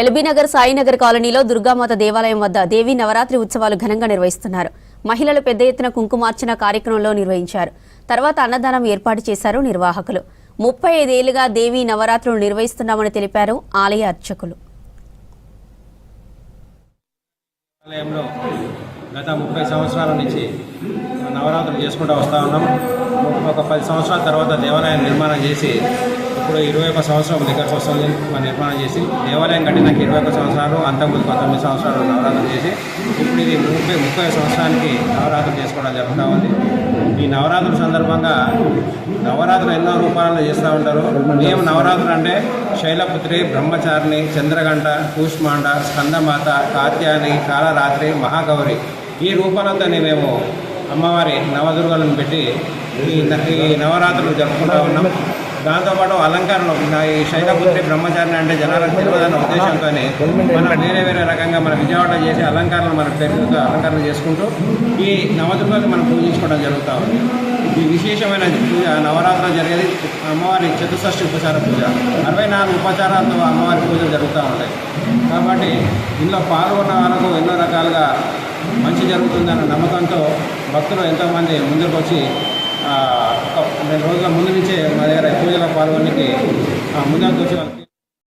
ఎల్బీనగర్ సాయినగర్ కాలనీలో దుర్గామాత దేవాలయం వద్ద దేవీ నవరాత్రి ఉత్సవాలు ఘనంగా నిర్వహిస్తున్నారు. మహిళలు పెద్ద ఎత్తున కుంకుమార్చన కార్యక్రమంలో నిర్వహించారు. తర్వాత అన్నదానం ఏర్పాటు చేశారు నిర్వాహకులు. 35 ఏళ్లుగా దేవీ నవరాత్రులు నిర్వహిస్తున్నామని తెలిపారు ఆలయ అర్చకులు. గత 30 సంవత్సరాల నుంచి నవరాత్రులు చేసుకుంటూ వస్తూ ఉన్నాం. ఒక 10 సంవత్సరాల తర్వాత దేవాలయం నిర్మాణం చేసి ఇప్పుడు 21 సంవత్సరం దగ్గరకు వస్తుంది. నిర్మాణం చేసి దేవాలయం కట్టినాక 21 సంవత్సరాలు, అంతకుముందు 19 సంవత్సరాలు నవరాత్రులు చేసి ఇప్పుడు ఇది 30 సంవత్సరానికి నవరాత్రులు చేసుకోవడం జరుగుతూ ఉంది. ఈ నవరాత్రుల సందర్భంగా నవరాత్రులు ఎన్నో రూపాలలో చేస్తూ ఉంటారు. మేము నవరాత్రులు అంటే శైలపుత్రి, బ్రహ్మచారిణి, చంద్రగంట, కూష్మాండ, స్కందమాత, కాత్యాయని, కాళరాత్రి, మహాగౌరి ఈ రూపాలతోనే మేము అమ్మవారి నవదుర్గలను పెట్టి ఈ నవరాత్రులు జరుపుకుంటూ ఉన్నాం. దాంతోపాటు అలంకరణలు ఈ శైలపుత్రి, బ్రహ్మచారిణి అంటే జనాలకు తెలియదన్న ఉద్దేశంతో మనం వేరే రకంగా మన విజయవాడ చేసి అలంకరణలు మన పేరుతో అలంకరణ చేసుకుంటూ ఈ నవదుర్గలు మనం పూజించుకోవడం జరుగుతూ ఉంది. ఈ విశేషమైన పూజ నవరాత్రులు జరిగేది అమ్మవారి చతుషష్ఠి ఉపచార పూజ. 64 ఉపచారాలతో అమ్మవారి పూజలు జరుగుతూ ఉంటాయి. కాబట్టి ఇందులో పాల్గొన్న వాళ్ళకు ఎన్నో రకాలుగా మంచి జరుగుతుందన్న నమ్మకంతో భక్తులు ఎంతోమంది ముందుకు వచ్చి 2 రోజుల ముందు నుంచే మా దగ్గర పూజలో పాల్గొనికి ముందుకు వచ్చి